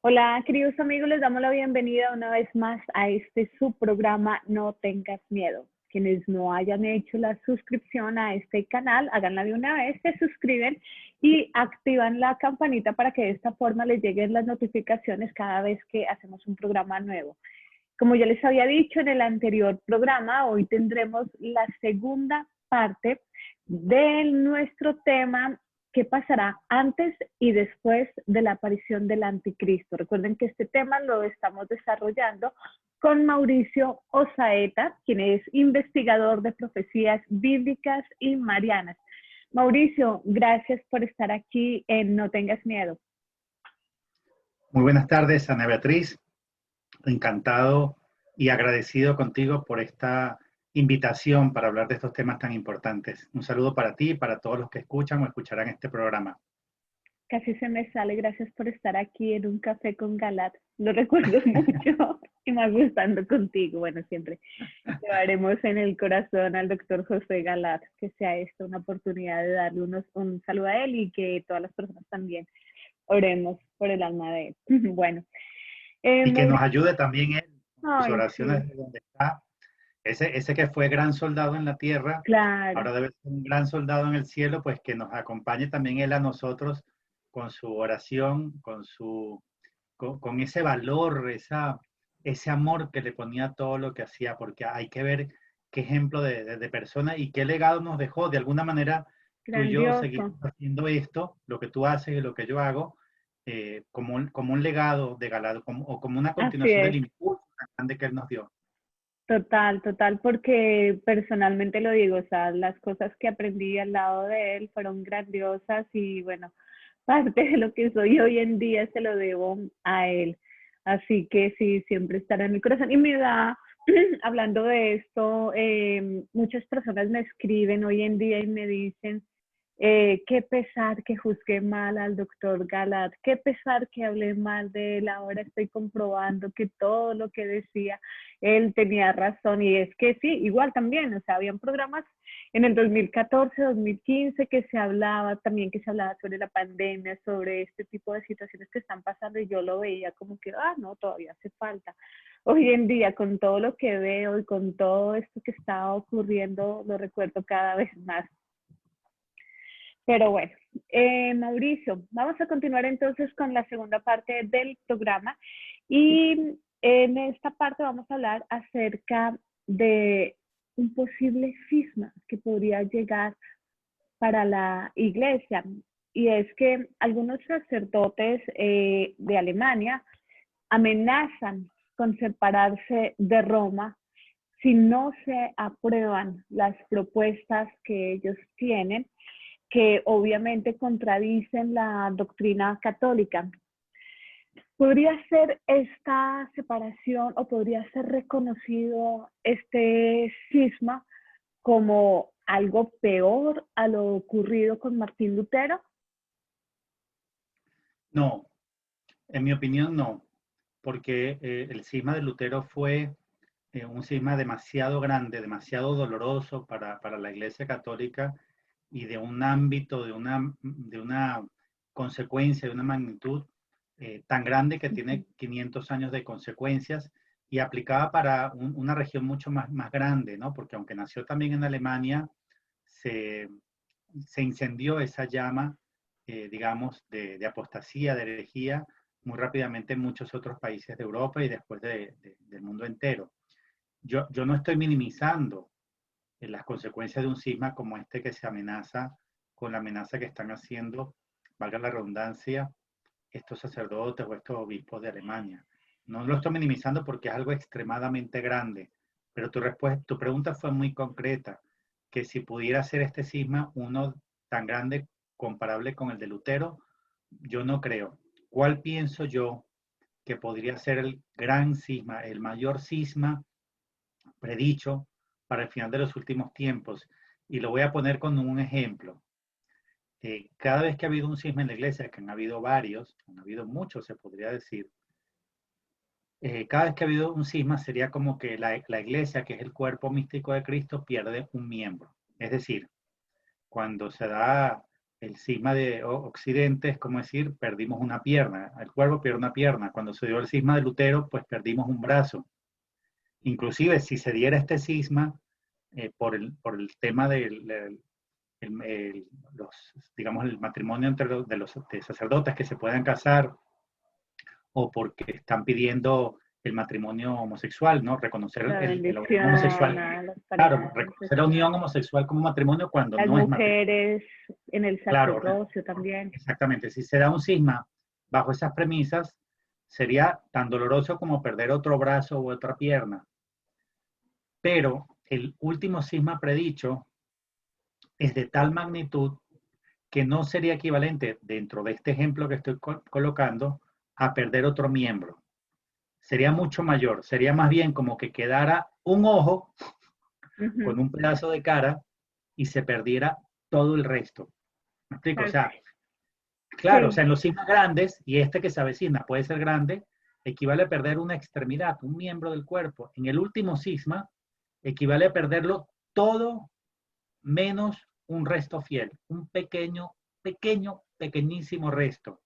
Hola, queridos amigos, les damos la bienvenida una vez más a este subprograma No Tengas Miedo. Quienes no hayan hecho la suscripción a este canal, háganla de una vez, se suscriben y activan la campanita para que de esta forma les lleguen las notificaciones cada vez que hacemos un programa nuevo. Como ya les había dicho en el anterior programa, hoy tendremos la segunda parte de nuestro tema: ¿qué pasará antes y después de la aparición del anticristo? Recuerden que este tema lo estamos desarrollando con Mauricio Osaeta, quien es investigador de profecías bíblicas y marianas. Mauricio, gracias por estar aquí en No Tengas Miedo. Muy buenas tardes, Ana Beatriz. Encantado y agradecido contigo por esta invitación para hablar de estos temas tan importantes. Un saludo para ti y para todos los que escuchan o escucharán este programa. Casi se me sale, gracias por estar aquí en un café con Galat. Lo recuerdo mucho y más gustando contigo. Bueno, siempre llevaremos en el corazón al doctor José Galat, que sea esta una oportunidad de darle un saludo a él y que todas las personas también oremos por el alma de él. Bueno. Y que nos Mauricio. ayude también en sus Ay, oraciones sí, desde donde está. Ese que fue gran soldado en la tierra, claro. ahora debe ser un gran soldado en el cielo, pues que nos acompañe también él a nosotros con su oración, con ese valor, ese amor que le ponía a todo lo que hacía, porque hay que ver qué ejemplo de persona y qué legado nos dejó. De alguna manera, tú y yo seguimos Grandioso. haciendo esto, lo que tú haces y lo que yo hago, como un legado de Galado, o como una Así continuación del es. impulso tan grande que él nos dio. Total, total, porque personalmente lo digo, o sea, las cosas que aprendí al lado de él fueron grandiosas y bueno, parte de lo que soy hoy en día se lo debo a él. Así que sí, siempre estará en mi corazón. Y me da, hablando de esto, muchas personas me escriben hoy en día y me dicen, qué pesar que juzgué mal al doctor Galat, qué pesar que hablé mal de él, ahora estoy comprobando que todo lo que decía él tenía razón. Y es que sí, igual también, o sea, habían programas en el 2014, 2015 que se hablaba también, que se hablaba sobre la pandemia, sobre este tipo de situaciones que están pasando y yo lo veía como que, no, todavía hace falta. Hoy en día, con todo lo que veo y con todo esto que está ocurriendo, lo recuerdo cada vez más. Pero bueno, Mauricio, vamos a continuar entonces con la segunda parte del programa y en esta parte vamos a hablar acerca de un posible cisma que podría llegar para la iglesia. Y es que algunos sacerdotes de Alemania amenazan con separarse de Roma si no se aprueban las propuestas que ellos tienen, que obviamente contradicen la doctrina católica. ¿Podría ser esta separación o podría ser reconocido este cisma como algo peor a lo ocurrido con Martín Lutero? No, en mi opinión no, porque el cisma de Lutero fue un cisma demasiado grande, demasiado doloroso para la Iglesia Católica y de un ámbito, de una consecuencia, de una magnitud tan grande que tiene 500 años de consecuencias y aplicaba para una región mucho más grande, ¿no? Porque aunque nació también en Alemania, se, se incendió esa llama, digamos, de apostasía, de herejía, muy rápidamente en muchos otros países de Europa y después del mundo entero. Yo no estoy minimizando las consecuencias de un cisma como este que se amenaza con la amenaza que están haciendo, valga la redundancia, estos sacerdotes o estos obispos de Alemania. No lo estoy minimizando porque es algo extremadamente grande, pero tu pregunta fue muy concreta, que si pudiera ser este cisma uno tan grande comparable con el de Lutero, yo no creo. ¿Cuál pienso yo que podría ser el gran cisma, el mayor cisma predicho para el final de los últimos tiempos? Y lo voy a poner con un ejemplo. Cada vez que ha habido un cisma en la iglesia, que han habido varios, han habido muchos, se podría decir, cada vez que ha habido un cisma sería como que la iglesia, que es el cuerpo místico de Cristo, pierde un miembro. Es decir, cuando se da el cisma de Occidente es como decir, perdimos una pierna, el cuervo pierde una pierna. Cuando se dio el cisma de Lutero, pues perdimos un brazo. Inclusive, si se diera este cisma por el tema digamos, el matrimonio entre de sacerdotes que se puedan casar, o porque están pidiendo el matrimonio homosexual, ¿no? Reconocer La la unión homosexual. bendición a las Claro, parejas reconocer la unión homosexual como matrimonio cuando las no es matrimonio. mujeres en el Claro, sacerdocio también. exactamente. Si se da un cisma bajo esas premisas, sería tan doloroso como perder otro brazo u otra pierna. Pero el último cisma predicho es de tal magnitud que no sería equivalente, dentro de este ejemplo que estoy colocando, a perder otro miembro. Sería mucho mayor, sería más bien como que quedara un ojo con un pedazo de cara y se perdiera todo el resto. ¿Me explico? O sea, claro, o sea, en los cismas grandes, y este que se avecina puede ser grande, equivale a perder una extremidad, un miembro del cuerpo. En el último cisma, equivale a perderlo todo menos un resto fiel, un pequeñísimo resto.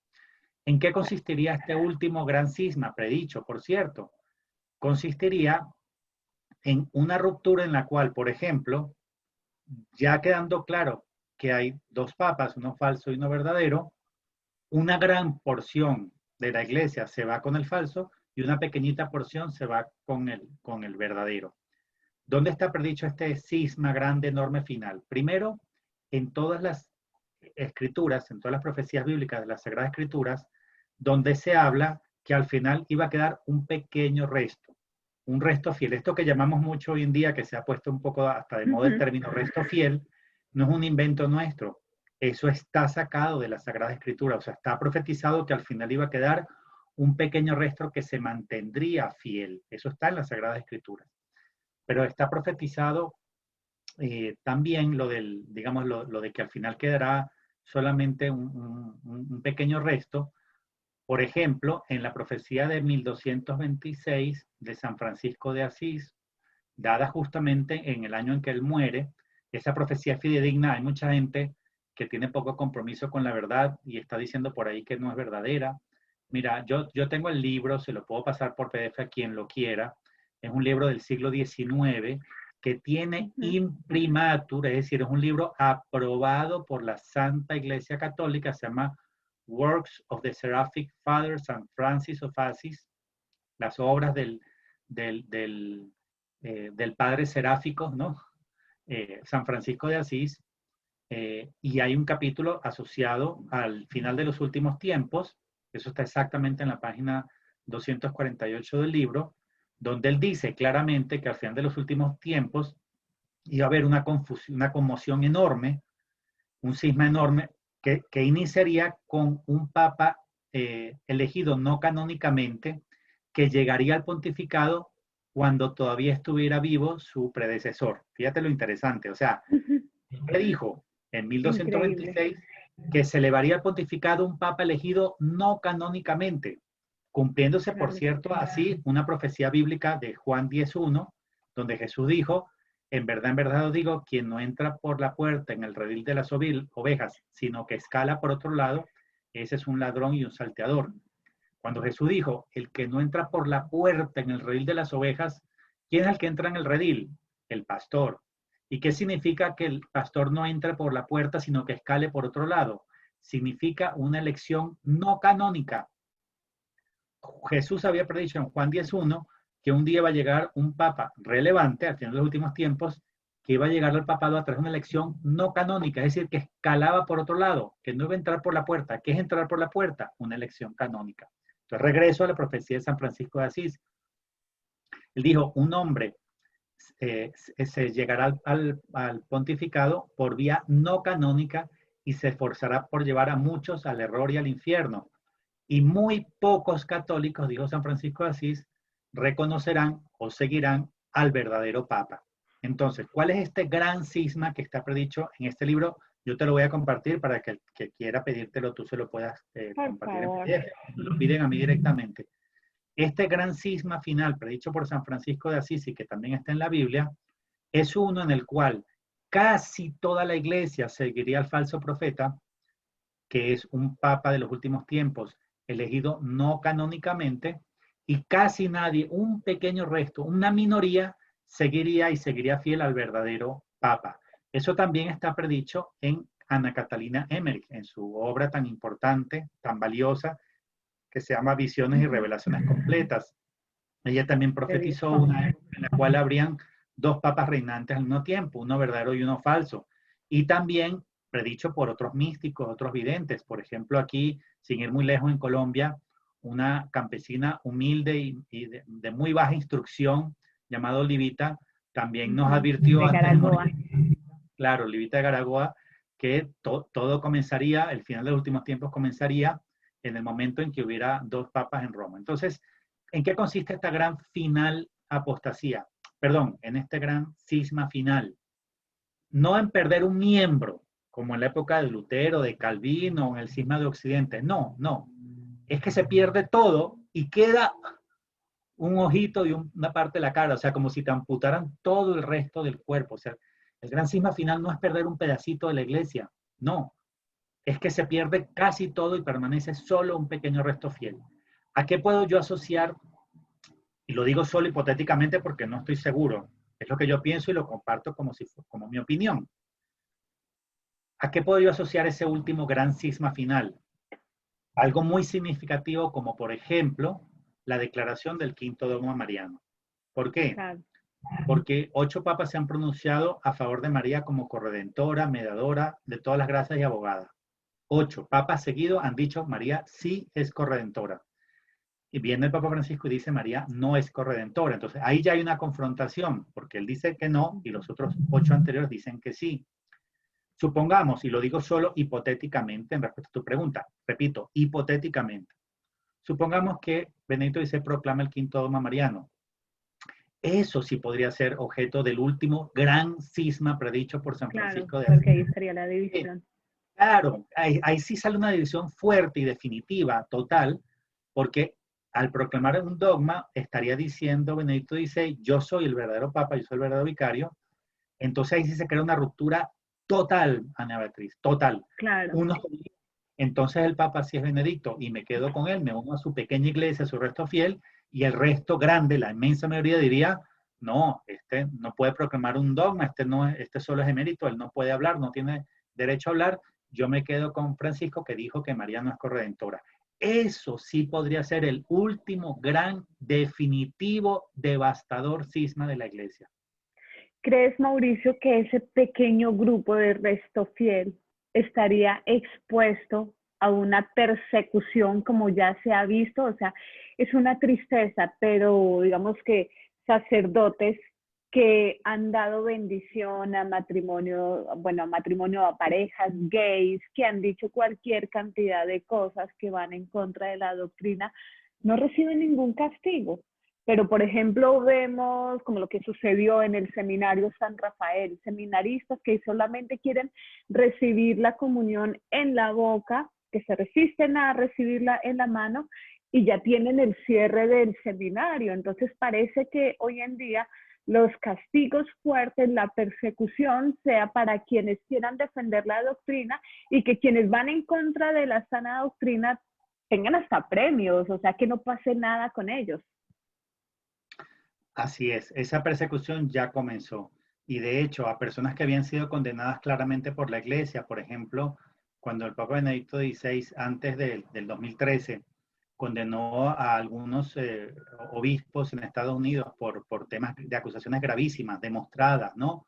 ¿En qué consistiría este último gran cisma predicho, por cierto? Consistiría en una ruptura en la cual, por ejemplo, ya quedando claro que hay dos papas, uno falso y uno verdadero, una gran porción de la iglesia se va con el falso y una pequeñita porción se va con el verdadero. ¿Dónde está predicho este cisma grande, enorme final? Primero, en todas las escrituras, en todas las profecías bíblicas de las Sagradas Escrituras, donde se habla que al final iba a quedar un pequeño resto, un resto fiel. Esto que llamamos mucho hoy en día, que se ha puesto un poco hasta de moda el término resto fiel, no es un invento nuestro. Eso está sacado de la Sagrada Escritura, o sea, está profetizado que al final iba a quedar un pequeño resto que se mantendría fiel. Eso está en la Sagrada Escritura. Pero está profetizado también digamos, lo de que al final quedará solamente un pequeño resto. Por ejemplo, en la profecía de 1226 de San Francisco de Asís, dada justamente en el año en que él muere, esa profecía es fidedigna. Hay mucha gente que tiene poco compromiso con la verdad y está diciendo por ahí que no es verdadera. Mira, yo tengo el libro, se lo puedo pasar por PDF a quien lo quiera. Es un libro del siglo XIX que tiene imprimatur, es decir, es un libro aprobado por la Santa Iglesia Católica, se llama Works of the Seraphic Father San Francis of Assisi, las obras del padre seráfico, ¿no? San Francisco de Asís, y hay un capítulo asociado al final de los últimos tiempos, eso está exactamente en la página 248 del libro, donde él dice claramente que al final de los últimos tiempos iba a haber una confusión, una conmoción enorme, un cisma enorme, que iniciaría con un papa elegido no canónicamente, que llegaría al pontificado cuando todavía estuviera vivo su predecesor. Fíjate lo interesante, o sea, él dijo en 1226 que se elevaría al pontificado un papa elegido no canónicamente, cumpliéndose, por cierto, así una profecía bíblica de Juan 10:1, donde Jesús dijo, en verdad os digo, quien no entra por la puerta en el redil de las ovejas, sino que escala por otro lado, ese es un ladrón y un salteador. Cuando Jesús dijo, el que no entra por la puerta en el redil de las ovejas, ¿quién es el que entra en el redil? El pastor. ¿Y qué significa que el pastor no entre por la puerta, sino que escale por otro lado? Significa una elección no canónica. Jesús había predicho en Juan 10:1 que un día va a llegar un papa relevante, al final de los últimos tiempos, que iba a llegar al papado a través de una elección no canónica, es decir, que escalaba por otro lado, que no iba a entrar por la puerta. ¿Qué es entrar por la puerta? Una elección canónica. Entonces regreso a la profecía de San Francisco de Asís. Él dijo, un hombre se llegará al pontificado por vía no canónica y se esforzará por llevar a muchos al error y al infierno. Y muy pocos católicos, dijo San Francisco de Asís, reconocerán o seguirán al verdadero Papa. Entonces, ¿cuál es este gran cisma que está predicho en este libro? Yo te lo voy a compartir para que el que quiera pedírtelo, tú se lo puedas compartir en PDF. Me lo piden a mí directamente. Este gran cisma final, predicho por San Francisco de Asís y que también está en la Biblia, es uno en el cual casi toda la iglesia seguiría al falso profeta, que es un papa de los últimos tiempos, elegido no canónicamente, y casi nadie, un pequeño resto, una minoría, seguiría fiel al verdadero papa. Eso también está predicho en Ana Catalina Emmerich, en su obra tan importante, tan valiosa, que se llama Visiones y Revelaciones Completas. Ella también profetizó una época en la cual habrían dos papas reinantes al mismo tiempo, uno verdadero y uno falso. Y también predicho por otros místicos, otros videntes. Por ejemplo, aquí, sin ir muy lejos en Colombia, una campesina humilde y de muy baja instrucción, llamada Olivita, también nos advirtió De antes de Garagoa. morir, claro, Olivita de Garagoa, que todo comenzaría, el final de los últimos tiempos comenzaría en el momento en que hubiera dos papas en Roma. Entonces, ¿en qué consiste esta gran final apostasía? Perdón, en este gran cisma final. No en perder un miembro, como en la época de Lutero, de Calvino, en el cisma de Occidente. No, no. Es que se pierde todo y queda un ojito y una parte de la cara, o sea, como si te amputaran todo el resto del cuerpo. O sea, el gran cisma final no es perder un pedacito de la iglesia, no. Es que se pierde casi todo y permanece solo un pequeño resto fiel. ¿A qué puedo yo asociar? Y lo digo solo hipotéticamente porque no estoy seguro. Es lo que yo pienso y lo comparto como, si, como mi opinión. ¿A qué puedo yo asociar ese último gran cisma final? Algo muy significativo como, por ejemplo, la declaración del quinto dogma mariano. ¿Por qué? Claro. Porque 8 papas se han pronunciado a favor de María como corredentora, mediadora de todas las gracias y abogada. 8 papas seguidos han dicho María sí es corredentora. Y viene el Papa Francisco y dice María no es corredentora. Entonces ahí ya hay una confrontación, porque él dice que no y los otros 8 anteriores dicen que sí. Supongamos, y lo digo solo hipotéticamente en respuesta a tu pregunta, repito, hipotéticamente. Supongamos que Benedicto XVI proclama el quinto dogma mariano. Eso sí podría ser objeto del último gran cisma predicho por San Claro, Francisco de porque ahí Asís. estaría la división. Claro, ahí sí sale una división fuerte y definitiva, total, porque al proclamar un dogma estaría diciendo Benedicto XVI, yo soy el verdadero papa, yo soy el verdadero vicario. Entonces ahí sí se crea una ruptura total, Ana Beatriz, total. Claro. Uno, entonces el papa sí es Benedicto y me quedo con él, me uno a su pequeña iglesia, a su resto fiel, y el resto grande, la inmensa mayoría diría, no, este no puede proclamar un dogma, este solo es emérito, él no puede hablar, no tiene derecho a hablar. Yo me quedo con Francisco que dijo que María no es corredentora. Eso sí podría ser el último gran, definitivo, devastador cisma de la iglesia. ¿Crees, Mauricio, que ese pequeño grupo de resto fiel estaría expuesto a una persecución como ya se ha visto? O sea, es una tristeza, pero digamos que sacerdotes que han dado bendición a matrimonio, bueno, a matrimonio a parejas gays, que han dicho cualquier cantidad de cosas que van en contra de la doctrina, no reciben ningún castigo. Pero, por ejemplo, vemos como lo que sucedió en el seminario San Rafael, seminaristas que solamente quieren recibir la comunión en la boca, que se resisten a recibirla en la mano y ya tienen el cierre del seminario. Entonces parece que hoy en día los castigos fuertes, la persecución sea para quienes quieran defender la doctrina y que quienes van en contra de la sana doctrina tengan hasta premios, o sea, que no pase nada con ellos. Así es, esa persecución ya comenzó. Y de hecho, a personas que habían sido condenadas claramente por la iglesia, por ejemplo, cuando el Papa Benedicto XVI, antes del 2013, condenó a algunos obispos en Estados Unidos por temas de acusaciones gravísimas, demostradas, ¿no?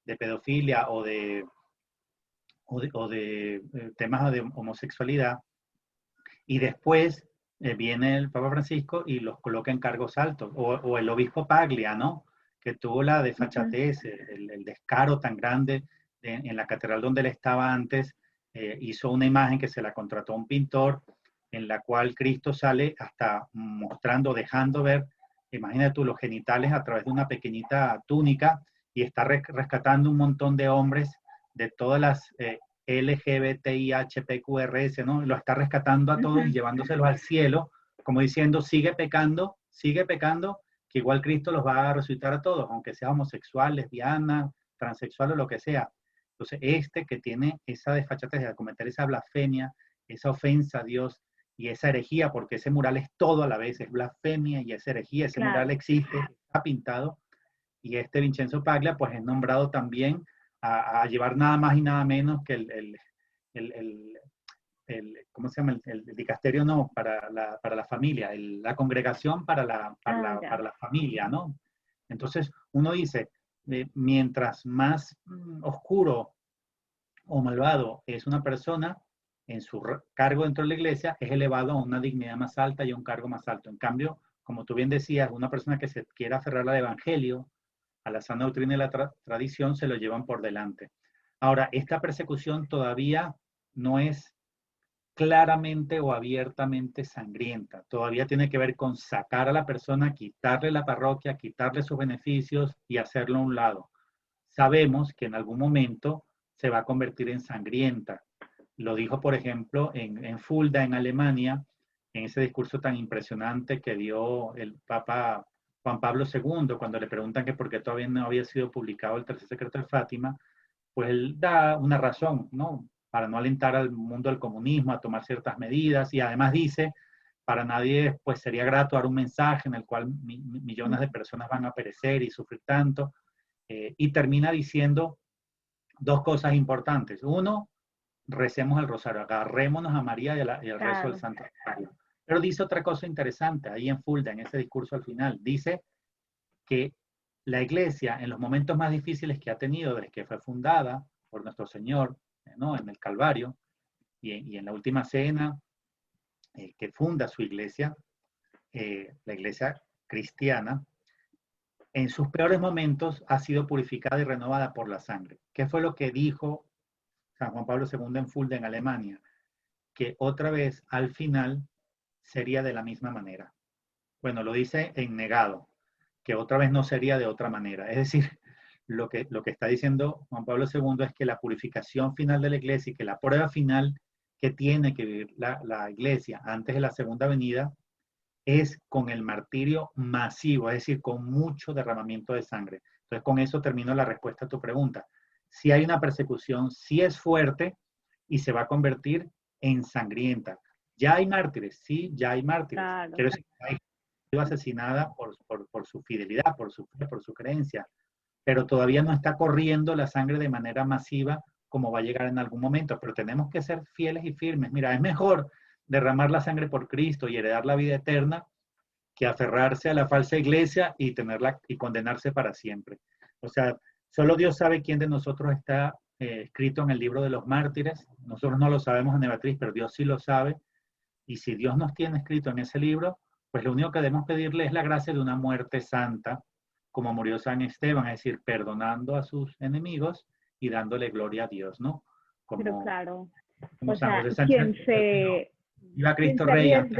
De pedofilia o de temas de homosexualidad. Y después viene el Papa Francisco y los coloca en cargos altos, o el obispo Paglia, ¿no? Que tuvo la desfachatez, el descaro tan grande en la catedral donde él estaba antes, hizo una imagen que se la contrató a un pintor, en la cual Cristo sale hasta mostrando, dejando ver, imagínate tú, los genitales a través de una pequeñita túnica, y está rescatando un montón de hombres de todas las LGBTIHPQRS, ¿no? Lo está rescatando a todos y llevándoselos al cielo, como diciendo, sigue pecando, que igual Cristo los va a resucitar a todos, aunque sea homosexual, lesbiana, transexual o lo que sea. Entonces, este que tiene esa desfachatez de cometer esa blasfemia, esa ofensa a Dios y esa herejía, porque ese mural es todo a la vez, es blasfemia y es herejía, ese mural claro. existe, está pintado, y este Vincenzo Paglia, pues es nombrado también a llevar nada más y nada menos que el, el, ¿cómo se llama? El dicasterio no, para la familia, la congregación Ah, ya. para la familia, ¿no? Entonces, uno dice, mientras más oscuro o malvado es una persona, en su cargo dentro de la iglesia, es elevado a una dignidad más alta y a un cargo más alto. En cambio, como tú bien decías, una persona que se quiera aferrar al evangelio, a la sana doctrina y la tradición, se lo llevan por delante. Ahora, esta persecución todavía no es claramente o abiertamente sangrienta. Todavía tiene que ver con sacar a la persona, quitarle la parroquia, quitarle sus beneficios y hacerlo a un lado. Sabemos que en algún momento se va a convertir en sangrienta. Lo dijo, por ejemplo, en Fulda, en Alemania, en ese discurso tan impresionante que dio el Papa Juan Pablo II, cuando le preguntan que por qué todavía no había sido publicado el tercer secreto de Fátima, pues él da una razón, ¿no? Para no alentar al mundo del comunismo a tomar ciertas medidas, y además dice, para nadie pues sería grato dar un mensaje en el cual millones de personas van a perecer y sufrir tanto, y termina diciendo dos cosas importantes. Uno, recemos el rosario, agarrémonos a María y al rezo del Claro. Santo Rosario. Pero dice otra cosa interesante ahí en Fulda, en ese discurso al final. Dice que la iglesia, en los momentos más difíciles que ha tenido desde que fue fundada por nuestro Señor, ¿no? En el Calvario y en la última cena, que funda su iglesia, la iglesia cristiana, en sus peores momentos ha sido purificada y renovada por la sangre. ¿Qué fue lo que dijo San Juan Pablo II en Fulda, en Alemania? Que otra vez, al final, sería de la misma manera. Bueno, lo dice en negado, que otra vez no sería de otra manera. Es decir, lo que está diciendo Juan Pablo II es que la purificación final de la iglesia y que la prueba final que tiene que vivir la iglesia antes de la segunda venida es con el martirio masivo, es decir, con mucho derramamiento de sangre. Entonces, con eso termino la respuesta a tu pregunta. Si hay una persecución, si es fuerte y se va a convertir en sangrienta. Ya hay mártires, sí, ya hay mártires. Claro. Quiero decir, hay sido asesinada por su fidelidad, por su fe, por su creencia, pero todavía no está corriendo la sangre de manera masiva como va a llegar en algún momento, pero tenemos que ser fieles y firmes. Mira, es mejor derramar la sangre por Cristo y heredar la vida eterna que aferrarse a la falsa iglesia y tenerla y condenarse para siempre. O sea, solo Dios sabe quién de nosotros está escrito en el libro de los mártires. Nosotros no lo sabemos, Ana Beatriz, pero Dios sí lo sabe. Y si Dios nos tiene escrito en ese libro, pues lo único que debemos pedirle es la gracia de una muerte santa, como murió San Esteban, es decir, perdonando a sus enemigos y dándole gloria a Dios, ¿no? Pero Como, claro, como o San sea, José Sánchez, viva Cristo Rey antes.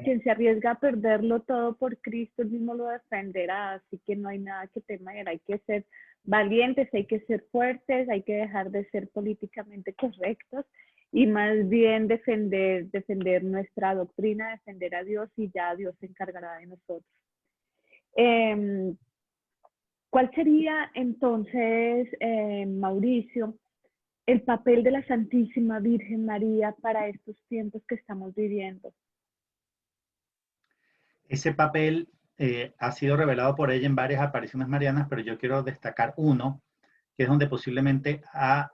quien se arriesga a perderlo todo por Cristo, él mismo lo defenderá, así que no hay nada que temer, hay que ser valientes, hay que ser fuertes, hay que dejar de ser políticamente correctos y más bien defender nuestra doctrina, defender a Dios y ya Dios se encargará de nosotros. Eh, ¿Cuál sería entonces, Mauricio, el papel de la Santísima Virgen María para estos tiempos que estamos viviendo? Ese papel ha sido revelado por ella en varias apariciones marianas, pero yo quiero destacar uno, que es donde posiblemente ha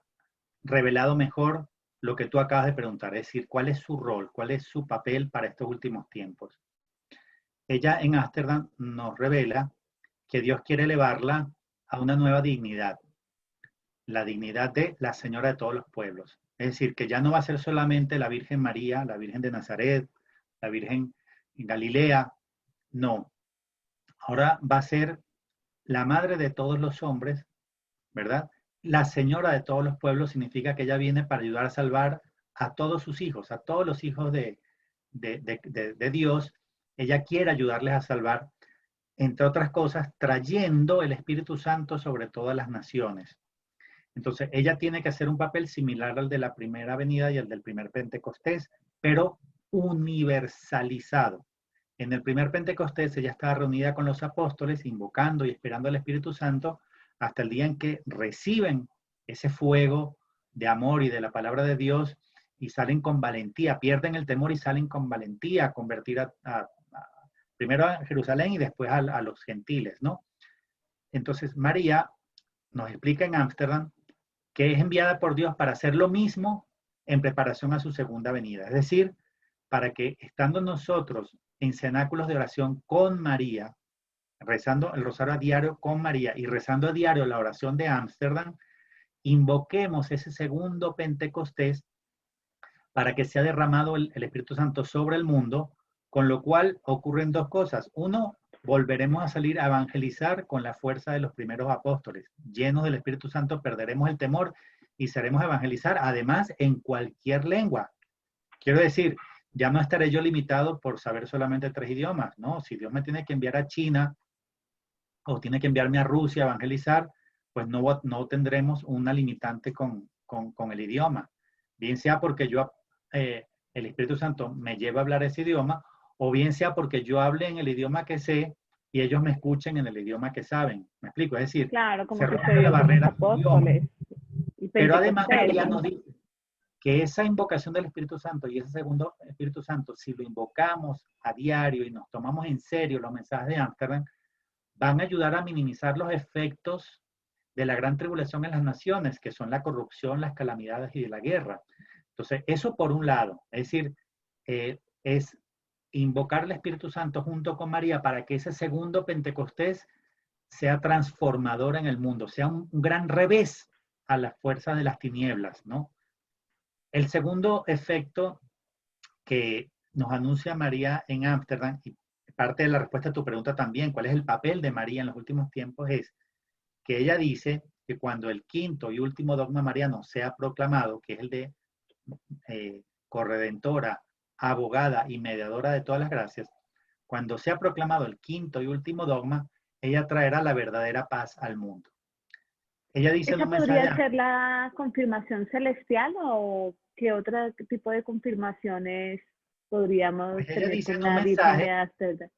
revelado mejor lo que tú acabas de preguntar, es decir, cuál es su rol, cuál es su papel para estos últimos tiempos. Ella en Ámsterdam nos revela que Dios quiere elevarla a una nueva dignidad, la dignidad de la Señora de todos los pueblos. Es decir, que ya no va a ser solamente la Virgen María, la Virgen de Nazaret, la Virgen en Galilea, no. Ahora va a ser la madre de todos los hombres, ¿verdad? La señora de todos los pueblos significa que ella viene para ayudar a salvar a todos sus hijos, a todos los hijos de Dios. Ella quiere ayudarles a salvar, entre otras cosas, trayendo el Espíritu Santo sobre todas las naciones. Entonces, ella tiene que hacer un papel similar al de la primera venida y al del primer Pentecostés, pero universalizado. En el primer Pentecostés ella estaba reunida con los apóstoles, invocando y esperando al Espíritu Santo hasta el día en que reciben ese fuego de amor y de la palabra de Dios y salen con valentía, pierden el temor y salen con valentía a convertir primero a Jerusalén y después a los gentiles, ¿no? Entonces María nos explica en Ámsterdam que es enviada por Dios para hacer lo mismo en preparación a su segunda venida. Es decir, para que estando nosotros en cenáculos de oración con María, rezando el rosario a diario con María y rezando a diario la oración de Ámsterdam, invoquemos ese segundo Pentecostés para que sea derramado el Espíritu Santo sobre el mundo, con lo cual ocurren dos cosas. Uno, volveremos a salir a evangelizar con la fuerza de los primeros apóstoles. Llenos del Espíritu Santo perderemos el temor y seremos a evangelizar, además, en cualquier lengua. Quiero decir, ya no estaré yo limitado por saber solamente 3 idiomas, ¿no? Si Dios me tiene que enviar a China o tiene que enviarme a Rusia a evangelizar, pues no tendremos una limitante con el idioma. Bien sea porque el Espíritu Santo me lleva a hablar ese idioma, o bien sea porque yo hable en el idioma que sé y ellos me escuchen en el idioma que saben. ¿Me explico? Es decir, Claro, se como rompe la sucedió con los barrera del idioma. apóstoles y Pero además Pentecostés. María nos dice que esa invocación del Espíritu Santo y ese segundo Espíritu Santo, si lo invocamos a diario y nos tomamos en serio los mensajes de Ámsterdam, van a ayudar a minimizar los efectos de la gran tribulación en las naciones, que son la corrupción, las calamidades y de la guerra. Entonces, eso por un lado, es decir, es invocar el Espíritu Santo junto con María para que ese segundo Pentecostés sea transformador en el mundo, sea un gran revés a las fuerzas de las tinieblas, ¿no? El segundo efecto que nos anuncia María en Ámsterdam, y parte de la respuesta a tu pregunta también, ¿cuál es el papel de María en los últimos tiempos? Es que ella dice que cuando el quinto y último dogma mariano sea proclamado, que es el de corredentora, abogada y mediadora de todas las gracias, cuando sea proclamado el quinto y último dogma, ella traerá la verdadera paz al mundo. Ella dice en ¿Esa un mensaje, podría ser la confirmación celestial o qué otro tipo de confirmaciones podríamos pues ella tener dice con en un la Virgen mensaje, de Ámsterdam?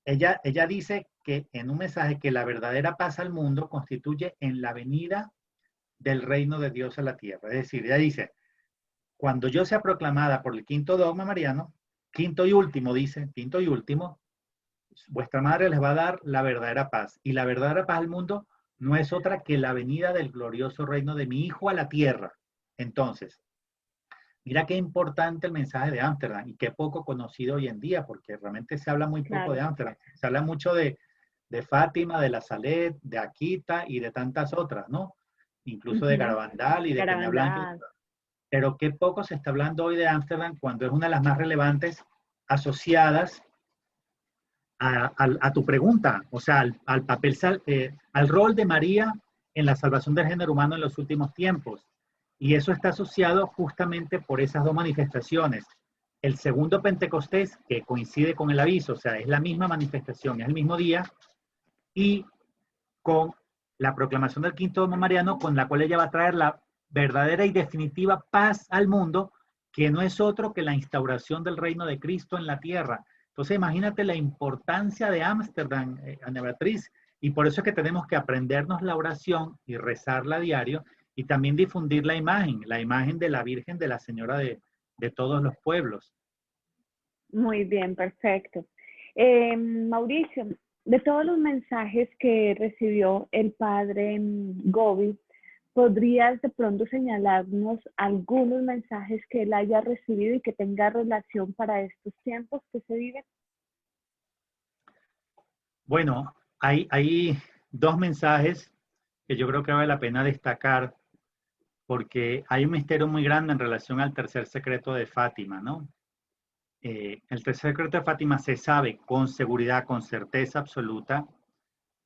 ella dice que en un mensaje que la verdadera paz al mundo constituye en la venida del reino de Dios a la tierra. Es decir, ella dice, cuando yo sea proclamada por el quinto dogma mariano, quinto y último, dice, quinto y último, vuestra madre les va a dar la verdadera paz. Y la verdadera paz al mundo no es otra que la venida del glorioso reino de mi Hijo a la tierra. Entonces, mira qué importante el mensaje de Ámsterdam y qué poco conocido hoy en día, porque realmente se habla muy poco de Claro. Ámsterdam. Se habla mucho de Fátima, de La Salet, de Akita y de tantas otras, ¿no? Incluso de Ujú. Garabandal y de Peñablanca. Garabandal. Pero qué poco se está hablando hoy de Ámsterdam cuando es una de las más relevantes asociadas a tu pregunta, o sea, al papel, al rol de María en la salvación del género humano en los últimos tiempos. Y eso está asociado justamente por esas dos manifestaciones. El segundo Pentecostés, que coincide con el aviso, o sea, es la misma manifestación, es el mismo día, y con la proclamación del quinto domo mariano, con la cual ella va a traer la verdadera y definitiva paz al mundo, que no es otro que la instauración del reino de Cristo en la tierra. Entonces, imagínate la importancia de Ámsterdam, Ana Beatriz, y por eso es que tenemos que aprendernos la oración y rezarla a diario, y también difundir la imagen de la Virgen, de la Señora de todos los pueblos. Muy bien, perfecto. Mauricio, de todos los mensajes que recibió el padre Gobi, ¿podrías de pronto señalarnos algunos mensajes que él haya recibido y que tenga relación para estos tiempos que se viven? Bueno, hay dos mensajes que yo creo que vale la pena destacar porque hay un misterio muy grande en relación al tercer secreto de Fátima, ¿no? El tercer secreto de Fátima se sabe con seguridad, con certeza absoluta,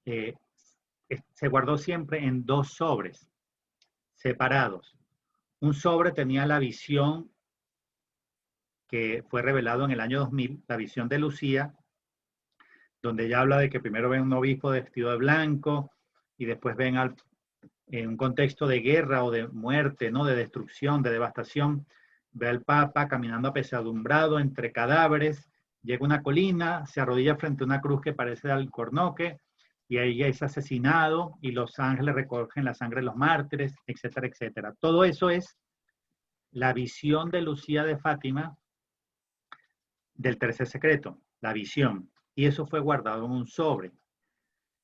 eh, se guardó siempre en dos sobres separados. Un sobre tenía la visión que fue revelado en el año 2000, la visión de Lucía, donde ella habla de que primero ven un obispo vestido de blanco y después ven en un contexto de guerra o de muerte, ¿no? De destrucción, de devastación, ve al Papa caminando apesadumbrado entre cadáveres, llega a una colina, se arrodilla frente a una cruz que parece de alcornoque, y ahí es asesinado y los ángeles recogen la sangre de los mártires, etcétera, etcétera. Todo eso es la visión de Lucía de Fátima del tercer secreto, la visión. Y eso fue guardado en un sobre.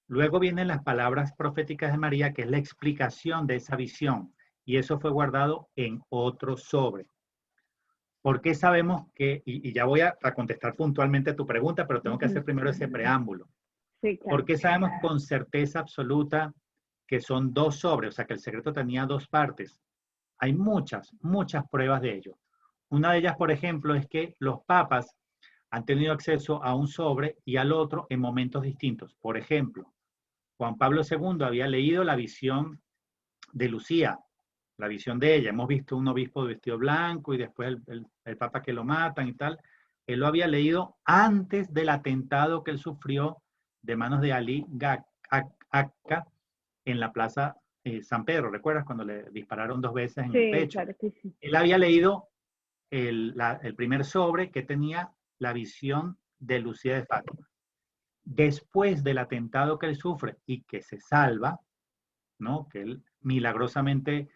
Luego vienen las palabras proféticas de María, que es la explicación de esa visión. Y eso fue guardado en otro sobre. ¿Por qué sabemos que, y ya voy a contestar puntualmente tu pregunta, pero tengo que hacer primero ese preámbulo? Sí, ¿Por claro. qué sabemos con certeza absoluta que son dos sobres? O sea, que el secreto tenía dos partes. Hay muchas, muchas pruebas de ello. Una de ellas, por ejemplo, es que los papas han tenido acceso a un sobre y al otro en momentos distintos. Por ejemplo, Juan Pablo II había leído la visión de Lucía, la visión de ella. Hemos visto un obispo de vestido blanco y después el papa que lo matan y tal. Él lo había leído antes del atentado que él sufrió de manos de Ali Akka en la plaza San Pedro. ¿Recuerdas cuando le dispararon 2 veces en el Sí, pecho? claro que sí. Él había leído el primer sobre que tenía la visión de Lucía de Fátima. Después del atentado que él sufre y que se salva, ¿no? Que él milagrosamente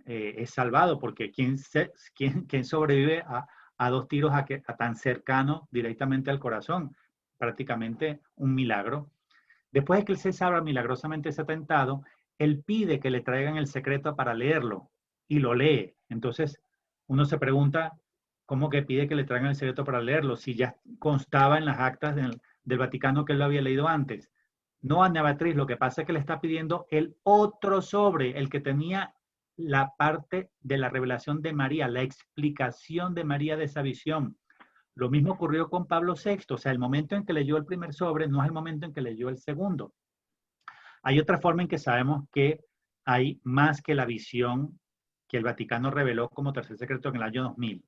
es salvado, porque ¿quién sobrevive a 2 tiros a tan cercano directamente al corazón? Prácticamente un milagro. Después de que él se salva milagrosamente ese atentado, él pide que le traigan el secreto para leerlo y lo lee. Entonces, uno se pregunta, ¿cómo que pide que le traigan el secreto para leerlo? Si ya constaba en las actas del Vaticano que él lo había leído antes. No, Ana Beatriz, lo que pasa es que le está pidiendo el otro sobre, el que tenía la parte de la revelación de María, la explicación de María de esa visión. Lo mismo ocurrió con Pablo VI, o sea, el momento en que leyó el primer sobre no es el momento en que leyó el segundo. Hay otra forma en que sabemos que hay más que la visión que el Vaticano reveló como tercer secreto en el año 2000.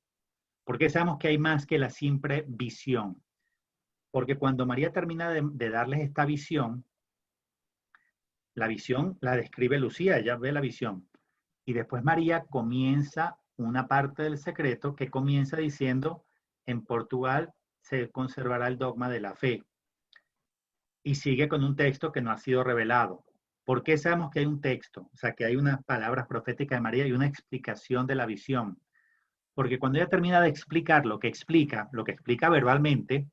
¿Por qué sabemos que hay más que la simple visión? Porque cuando María termina de darles esta visión, la visión la describe Lucía, ella ve la visión. Y después María comienza una parte del secreto que comienza diciendo, en Portugal se conservará el dogma de la fe. Y sigue con un texto que no ha sido revelado. ¿Por qué sabemos que hay un texto? O sea, que hay unas palabras proféticas de María y una explicación de la visión. Porque cuando ella termina de explicar lo que explica verbalmente,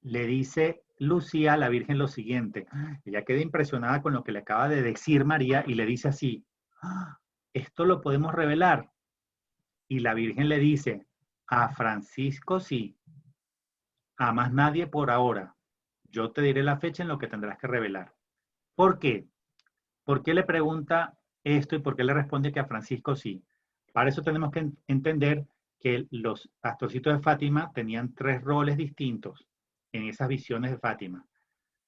le dice Lucía a la Virgen lo siguiente. Ella queda impresionada con lo que le acaba de decir María y le dice así, esto lo podemos revelar. Y la Virgen le dice, a Francisco sí, a más nadie por ahora. Yo te diré la fecha en lo que tendrás que revelar. ¿Por qué? ¿Por qué le pregunta esto y por qué le responde que a Francisco sí? Para eso tenemos que entender que los pastorcitos de Fátima tenían 3 roles distintos en esas visiones de Fátima.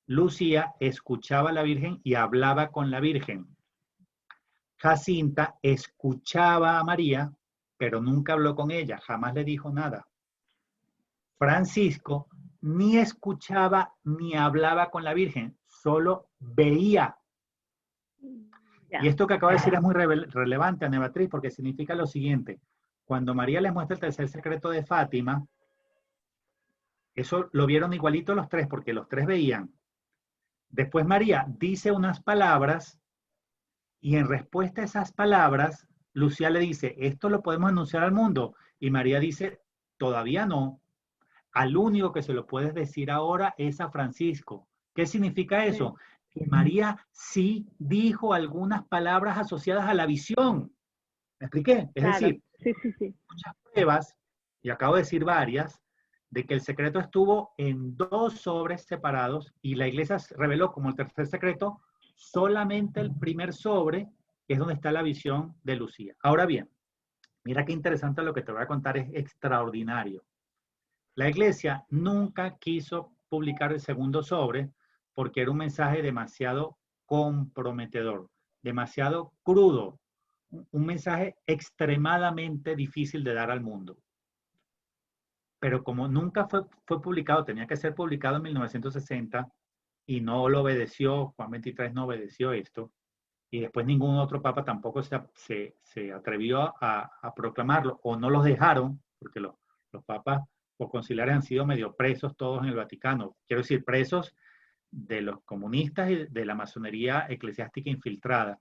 Lucía escuchaba a la Virgen y hablaba con la Virgen. Jacinta escuchaba a María, pero nunca habló con ella, jamás le dijo nada. Francisco ni escuchaba ni hablaba con la Virgen, solo veía. Ya. Y esto que acabo de decir es muy relevante, Ana Beatriz, porque significa lo siguiente. Cuando María les muestra el tercer secreto de Fátima, eso lo vieron igualito los 3, porque los 3 veían. Después María dice unas palabras y en respuesta a esas palabras, Lucía le dice, esto lo podemos anunciar al mundo. Y María dice, todavía no. Al único que se lo puedes decir ahora es a Francisco. ¿Qué significa eso? Sí. Que María sí dijo algunas palabras asociadas a la visión. ¿Me expliqué? Es Claro, decir, sí, sí, sí. muchas pruebas, y acabo de decir varias, de que el secreto estuvo en 2 sobres separados y la iglesia reveló como el tercer secreto solamente el primer sobre, que es donde está la visión de Lucía. Ahora bien, mira qué interesante lo que te voy a contar, es extraordinario. La iglesia nunca quiso publicar el segundo sobre porque era un mensaje demasiado comprometedor, demasiado crudo, un mensaje extremadamente difícil de dar al mundo. Pero como nunca fue publicado, tenía que ser publicado en 1960 y no lo obedeció, Juan XXIII no obedeció esto, y después ningún otro papa tampoco se atrevió a proclamarlo, o no los dejaron, porque los papas o conciliares han sido medio presos todos en el Vaticano. Quiero decir, presos de los comunistas y de la masonería eclesiástica infiltrada.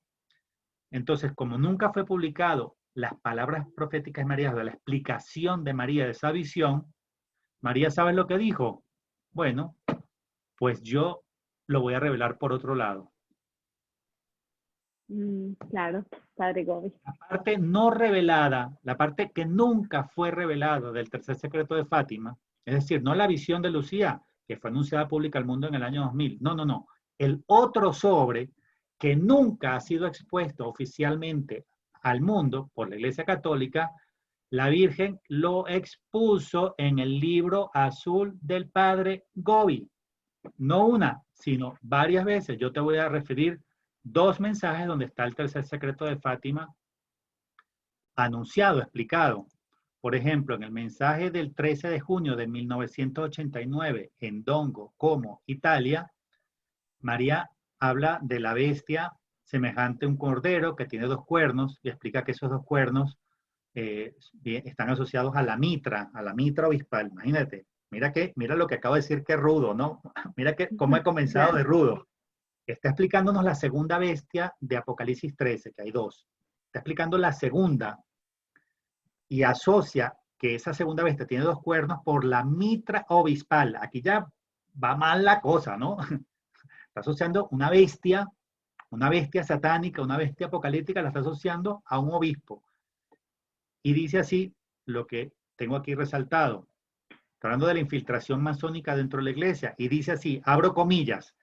Entonces, como nunca fue publicado las palabras proféticas de María, de la explicación de María de esa visión, María, ¿sabes lo que dijo? Bueno, pues yo lo voy a revelar por otro lado. Claro, Padre Gobi. La parte no revelada, la parte que nunca fue revelada del tercer secreto de Fátima, es decir, no la visión de Lucía, que fue anunciada pública al mundo en el año 2000, no. El otro sobre que nunca ha sido expuesto oficialmente al mundo por la Iglesia Católica, la Virgen lo expuso en el libro azul del Padre Gobi. No una, sino varias veces. Yo te voy a referir 2 mensajes donde está el tercer secreto de Fátima anunciado, explicado. Por ejemplo, en el mensaje del 13 de junio de 1989 en Dongo, Como, Italia, María habla de la bestia semejante a un cordero que tiene 2 cuernos y explica que esos 2 cuernos están asociados a la mitra obispal. Imagínate, mira lo que acabo de decir que es rudo, ¿no? Mira cómo he comenzado de rudo. Está explicándonos la segunda bestia de Apocalipsis 13, que hay 2. Está explicando la segunda y asocia que esa segunda bestia tiene 2 cuernos por la mitra obispal. Aquí ya va mal la cosa, ¿no? Está asociando una bestia satánica, una bestia apocalíptica, la está asociando a un obispo. Y dice así lo que tengo aquí resaltado. Está hablando de la infiltración masónica dentro de la iglesia. Y dice así, abro comillas,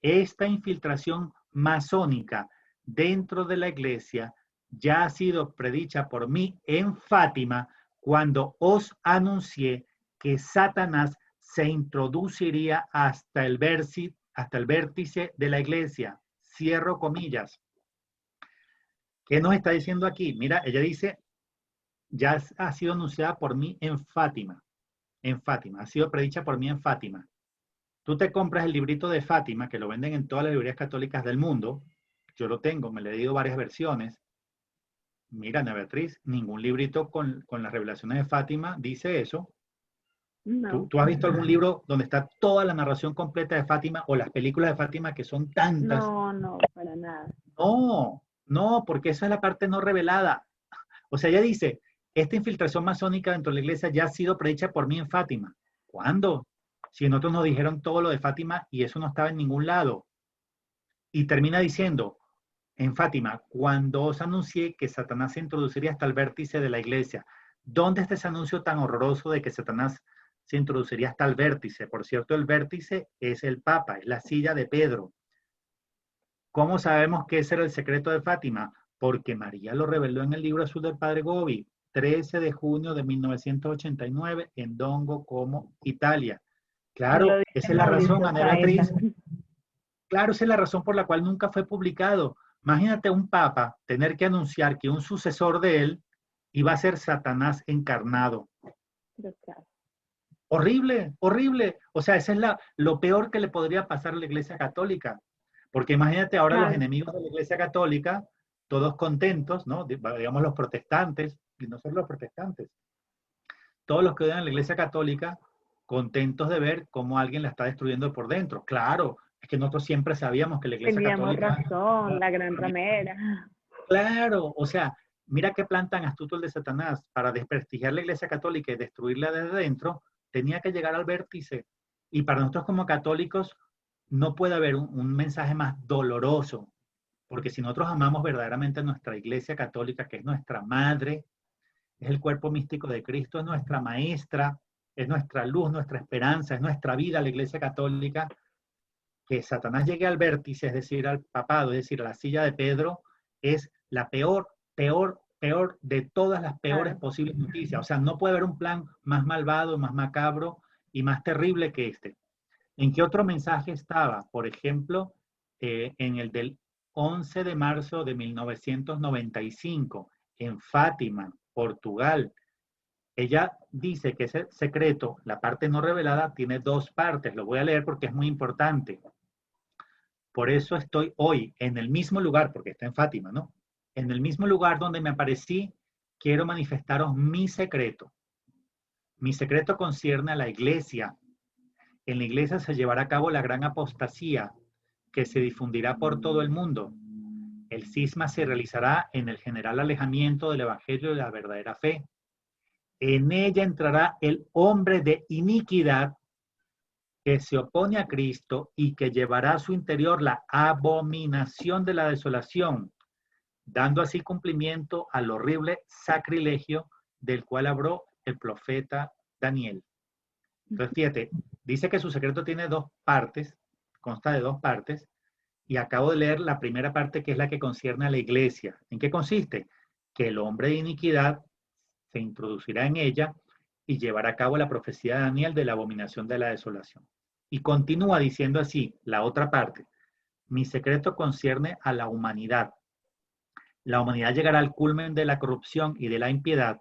esta infiltración masónica dentro de la iglesia ya ha sido predicha por mí en Fátima cuando os anuncié que Satanás se introduciría hasta el vértice de la iglesia. Cierro comillas. ¿Qué nos está diciendo aquí? Mira, ella dice, ya ha sido anunciada por mí en Fátima. En Fátima, ha sido predicha por mí en Fátima. Tú te compras el librito de Fátima, que lo venden en todas las librerías católicas del mundo. Yo lo tengo, me lo he leído varias versiones. Mira, Ana Beatriz, ningún librito con las revelaciones de Fátima dice eso. No. ¿Tú has visto algún libro donde está toda la narración completa de Fátima o las películas de Fátima que son tantas? No, para nada. No, porque esa es la parte no revelada. O sea, ella dice, esta infiltración masónica dentro de la iglesia ya ha sido predicha por mí en Fátima. ¿Cuándo? Si nosotros nos dijeron todo lo de Fátima y eso no estaba en ningún lado. Y termina diciendo, en Fátima, cuando os anuncié que Satanás se introduciría hasta el vértice de la iglesia. ¿Dónde está ese anuncio tan horroroso de que Satanás se introduciría hasta el vértice? Por cierto, el vértice es el Papa, es la silla de Pedro. ¿Cómo sabemos que ese era el secreto de Fátima? Porque María lo reveló en el libro azul del Padre Gobi, 13 de junio de 1989, en Dongo, Como, Italia. Claro, esa es la razón, Ana Beatriz. Claro, esa es la razón por la cual nunca fue publicado. Imagínate un papa tener que anunciar que un sucesor de él iba a ser Satanás encarnado. Horrible, horrible. O sea, ese es lo peor que le podría pasar a la Iglesia Católica. Porque imagínate ahora los enemigos de la Iglesia Católica, todos contentos, ¿no? Digamos los protestantes, y no solo los protestantes, todos los que odian a la Iglesia Católica, contentos de ver cómo alguien la está destruyendo por dentro. Claro, es que nosotros siempre sabíamos que la Iglesia Católica... Teníamos razón, la gran ramera. Claro, o sea, mira qué plan tan astuto el de Satanás. Para desprestigiar la Iglesia Católica y destruirla desde dentro, tenía que llegar al vértice. Y para nosotros como católicos, no puede haber un mensaje más doloroso. Porque si nosotros amamos verdaderamente a nuestra Iglesia Católica, que es nuestra madre, es el cuerpo místico de Cristo, es nuestra maestra, es nuestra luz, nuestra esperanza, es nuestra vida, la Iglesia Católica, que Satanás llegue al vértice, es decir, al papado, es decir, a la silla de Pedro, es la peor de todas las peores posibles noticias. O sea, no puede haber un plan más malvado, más macabro y más terrible que este. ¿En qué otro mensaje estaba? Por ejemplo, en el del 11 de marzo de 1995, en Fátima, Portugal. Ella dice que ese secreto, la parte no revelada, tiene 2 partes. Lo voy a leer porque es muy importante. Por eso estoy hoy en el mismo lugar, porque está en Fátima, ¿no? En el mismo lugar donde me aparecí, quiero manifestaros mi secreto. Mi secreto concierne a la iglesia. en la iglesia se llevará a cabo la gran apostasía que se difundirá por todo el mundo. El cisma se realizará en el general alejamiento del evangelio de la verdadera fe. En ella entrará el hombre de iniquidad que se opone a Cristo y que llevará a su interior la abominación de la desolación, dando así cumplimiento al horrible sacrilegio del cual habló el profeta Daniel. Entonces, fíjate, dice que su secreto tiene dos partes, consta de dos partes, y acabo de leer la primera parte, que es la que concierne a la iglesia. ¿En qué consiste? Que el hombre de iniquidad se introducirá en ella y llevará a cabo la profecía de Daniel de la abominación de la desolación. Y continúa diciendo así, la otra parte: mi secreto concierne a la humanidad. La humanidad llegará al culmen de la corrupción y de la impiedad,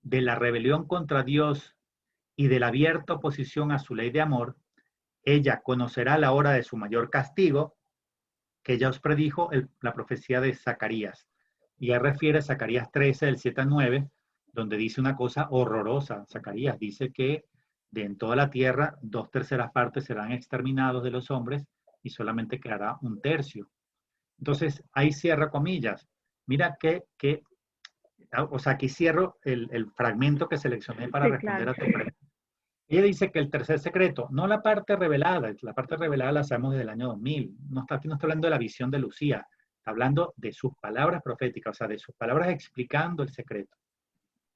de la rebelión contra Dios y de la abierta oposición a su ley de amor. Ella conocerá la hora de su mayor castigo, que ya os predijo la profecía de Zacarías. Y él refiere a Zacarías 13, del 7 al 9, donde dice una cosa horrorosa. Zacarías dice que en toda la tierra 2/3 partes serán exterminados de los hombres y solamente quedará 1/3. Entonces, ahí cierra comillas. Mira o sea, aquí cierro el fragmento que seleccioné para Sí, responder claro. a tu pregunta. Ella dice que el tercer secreto, no la parte revelada la sabemos desde el año 2000, aquí no está hablando de la visión de Lucía, está hablando de sus palabras proféticas, o sea, de sus palabras explicando el secreto.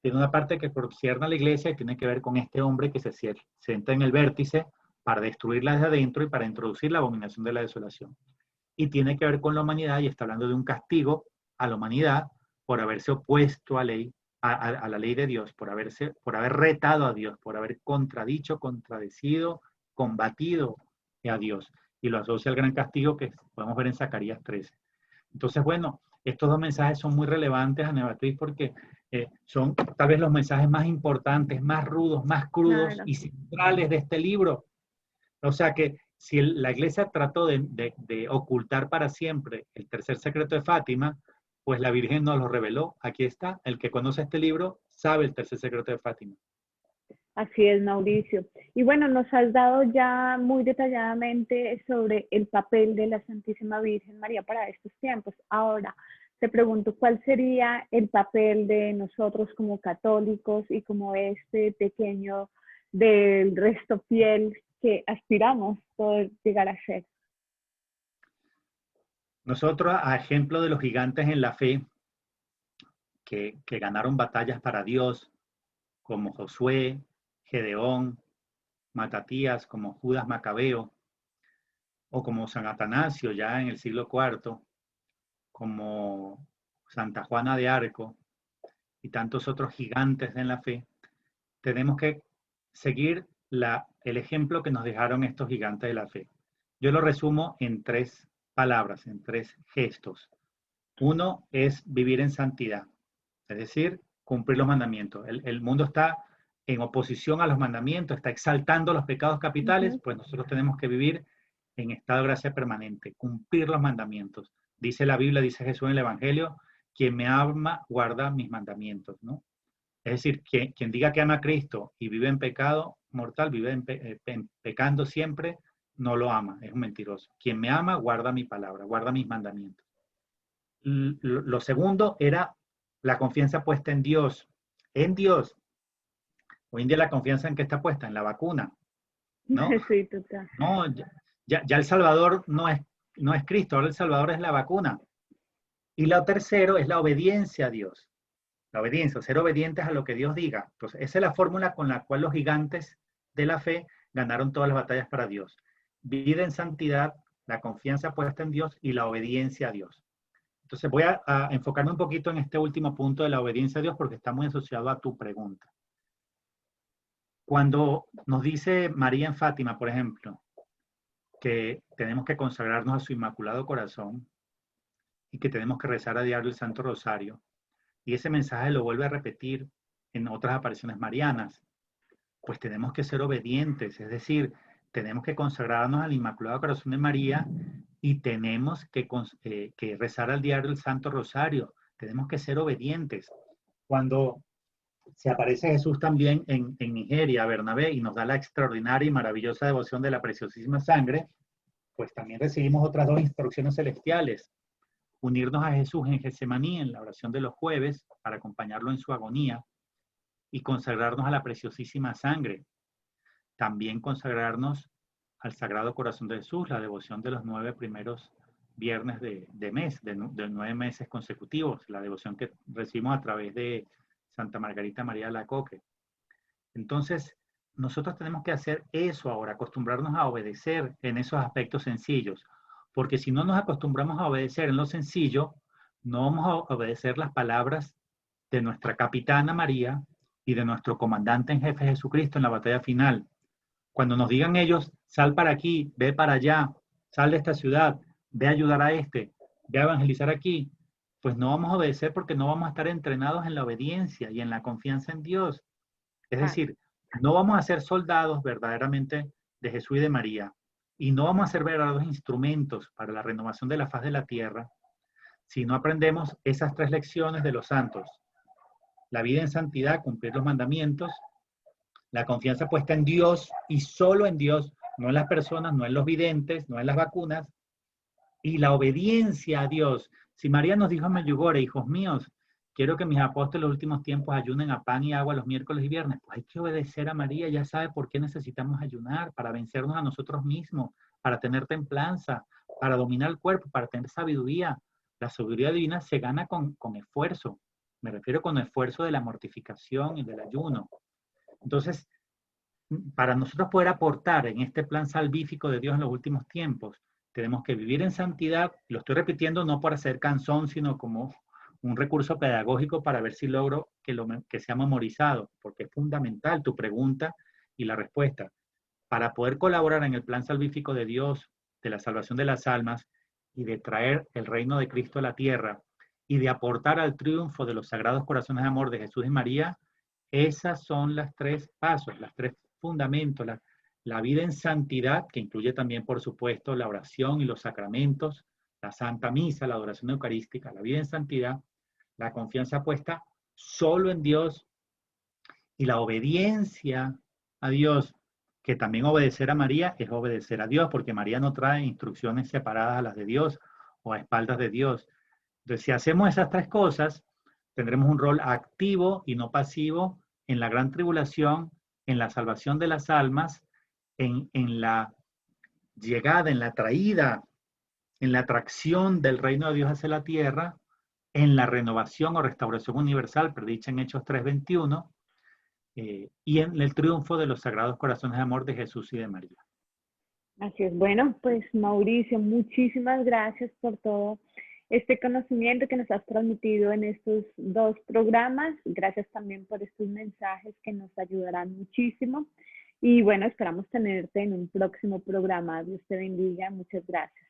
Tiene una parte que concierne a la iglesia y tiene que ver con este hombre que se sienta en el vértice para destruirla desde adentro y para introducir la abominación de la desolación. Y tiene que ver con la humanidad y está hablando de un castigo a la humanidad por haberse opuesto a la ley de Dios, por haber retado a Dios, por haber contradicho, contradecido, combatido a Dios. Y lo asocia al gran castigo que podemos ver en Zacarías 13. Entonces, bueno, estos dos mensajes son muy relevantes, Ana Beatriz, porque son tal vez los mensajes más importantes, más rudos, más crudos Claro. y centrales de este libro. O sea que si la iglesia trató de ocultar para siempre el tercer secreto de Fátima, pues la Virgen nos lo reveló. Aquí está, el que conoce este libro sabe el tercer secreto de Fátima. Así es, Mauricio. Y bueno, nos has dado ya muy detalladamente sobre el papel de la Santísima Virgen María para estos tiempos. Ahora, te pregunto, ¿cuál sería el papel de nosotros como católicos y como este pequeño del resto fiel que aspiramos poder llegar a ser? Nosotros, a ejemplo de los gigantes en la fe que ganaron batallas para Dios, como Josué, Gedeón, Matatías, como Judas Macabeo, o como San Atanasio ya en el siglo IV, como Santa Juana de Arco y tantos otros gigantes en la fe, tenemos que seguir el ejemplo que nos dejaron estos gigantes de la fe. Yo lo resumo en 3 palabras, en 3 gestos. Uno es vivir en santidad, es decir, cumplir los mandamientos. El mundo está en oposición a los mandamientos, está exaltando los pecados capitales, pues nosotros tenemos que vivir en estado de gracia permanente, cumplir los mandamientos. Dice la Biblia, dice Jesús en el Evangelio, quien me ama guarda mis mandamientos, ¿no? Es decir, quien diga que ama a Cristo y vive en pecado mortal, vive pecando siempre, no lo ama, es un mentiroso. Quien me ama guarda mi palabra, guarda mis mandamientos. Lo segundo era la confianza puesta en Dios. En Dios. Hoy en día la confianza en qué está puesta, en la vacuna, ¿no? Sí, total. No, ya el Salvador no es Cristo, ahora el Salvador es la vacuna. Y lo tercero es la obediencia a Dios. La obediencia, ser obedientes a lo que Dios diga. Entonces, esa es la fórmula con la cual los gigantes de la fe ganaron todas las batallas para Dios. Vida en santidad, la confianza puesta en Dios y la obediencia a Dios. Entonces voy a enfocarme un poquito en este último punto de la obediencia a Dios porque está muy asociado a tu pregunta. Cuando nos dice María en Fátima, por ejemplo, que tenemos que consagrarnos a su Inmaculado Corazón y que tenemos que rezar a diario el Santo Rosario, y ese mensaje lo vuelve a repetir en otras apariciones marianas, pues tenemos que ser obedientes, es decir, tenemos que consagrarnos al Inmaculado Corazón de María y tenemos que rezar al diario el Santo Rosario, tenemos que ser obedientes. Cuando se aparece Jesús también en Nigeria, Bernabé, y nos da la extraordinaria y maravillosa devoción de la preciosísima sangre, pues también recibimos otras dos instrucciones celestiales: unirnos a Jesús en Getsemaní, en la oración de los jueves, para acompañarlo en su agonía, y consagrarnos a la preciosísima sangre. También consagrarnos al Sagrado Corazón de Jesús, la devoción de los 9 primeros viernes de mes, de 9 meses consecutivos, la devoción que recibimos a través de Santa Margarita María Alacoque. Entonces, nosotros tenemos que hacer eso ahora, acostumbrarnos a obedecer en esos aspectos sencillos, porque si no nos acostumbramos a obedecer en lo sencillo, no vamos a obedecer las palabras de nuestra capitana María y de nuestro comandante en jefe Jesucristo en la batalla final. Cuando nos digan ellos, sal para aquí, ve para allá, sal de esta ciudad, ve a ayudar a este, ve a evangelizar aquí, pues no vamos a obedecer porque no vamos a estar entrenados en la obediencia y en la confianza en Dios. Es Ah, decir, no vamos a ser soldados verdaderamente de Jesús y de María, y no vamos a ser verdaderos instrumentos para la renovación de la faz de la tierra si no aprendemos esas 3 lecciones de los santos: la vida en santidad, cumplir los mandamientos, la confianza puesta en Dios y solo en Dios, no en las personas, no en los videntes, no en las vacunas, y la obediencia a Dios. Si María nos dijo en Medjugorje, hijos míos, quiero que mis apóstoles en los últimos tiempos ayunen a pan y agua los miércoles y viernes, pues hay que obedecer a María. Ya sabe por qué necesitamos ayunar: para vencernos a nosotros mismos, para tener templanza, para dominar el cuerpo, para tener sabiduría. La sabiduría divina se gana con esfuerzo. Me refiero con esfuerzo de la mortificación y del ayuno. Entonces, para nosotros poder aportar en este plan salvífico de Dios en los últimos tiempos, tenemos que vivir en santidad. Lo estoy repitiendo no para ser cansón, sino como un recurso pedagógico para ver si logro que sea memorizado, porque es fundamental tu pregunta y la respuesta. Para poder colaborar en el plan salvífico de Dios, de la salvación de las almas y de traer el reino de Cristo a la tierra y de aportar al triunfo de los sagrados corazones de amor de Jesús y María, esas son las 3 pasos, las 3 fundamentos: la vida en santidad, que incluye también, por supuesto, la oración y los sacramentos, la Santa Misa, la adoración eucarística. La vida en santidad, la confianza puesta solo en Dios y la obediencia a Dios, que también obedecer a María es obedecer a Dios, porque María no trae instrucciones separadas a las de Dios o a espaldas de Dios. Entonces, si hacemos esas 3 cosas, tendremos un rol activo y no pasivo en la gran tribulación, en la salvación de las almas, en la llegada, en la traída, en la atracción del reino de Dios hacia la tierra, en la renovación o restauración universal, predicha en Hechos 3:21, y en el triunfo de los sagrados corazones de amor de Jesús y de María. así es. Bueno, pues Mauricio, muchísimas gracias por todo este conocimiento que nos has transmitido en estos 2 programas. Gracias también por estos mensajes que nos ayudarán muchísimo. Y bueno, esperamos tenerte en un próximo programa. Dios te bendiga. Muchas gracias.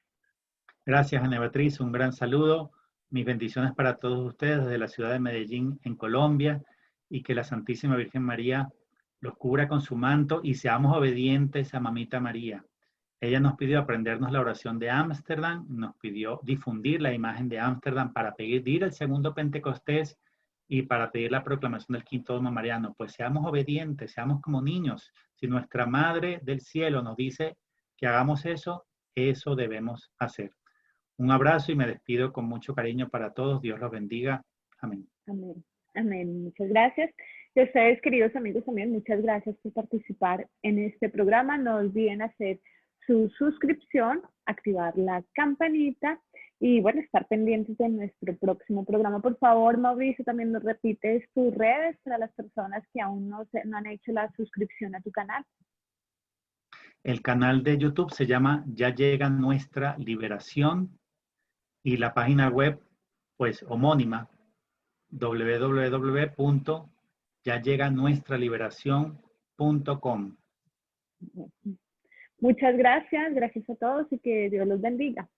Gracias, Ana Beatriz. Un gran saludo. Mis bendiciones para todos ustedes desde la ciudad de Medellín, en Colombia, y que la Santísima Virgen María los cubra con su manto y seamos obedientes a Mamita María. Ella nos pidió aprendernos la oración de Ámsterdam, nos pidió difundir la imagen de Ámsterdam para pedir el segundo Pentecostés y para pedir la proclamación del quinto dogma mariano. Pues seamos obedientes, seamos como niños. Si nuestra Madre del Cielo nos dice que hagamos eso, eso debemos hacer. Un abrazo y me despido con mucho cariño para todos. Dios los bendiga. Amén. Amén. Amén. Muchas gracias. Y a ustedes, queridos amigos, también muchas gracias por participar en este programa. No olviden hacer su suscripción, activar la campanita y bueno, estar pendientes de nuestro próximo programa. Por favor, Mauricio, también nos repites tus redes para las personas que aún no han hecho la suscripción a tu canal. El canal de YouTube se llama Ya Llega Nuestra Liberación y la página web, pues homónima, www.yalleganuestraliberacion.com. Muchas gracias, gracias a todos y que Dios los bendiga.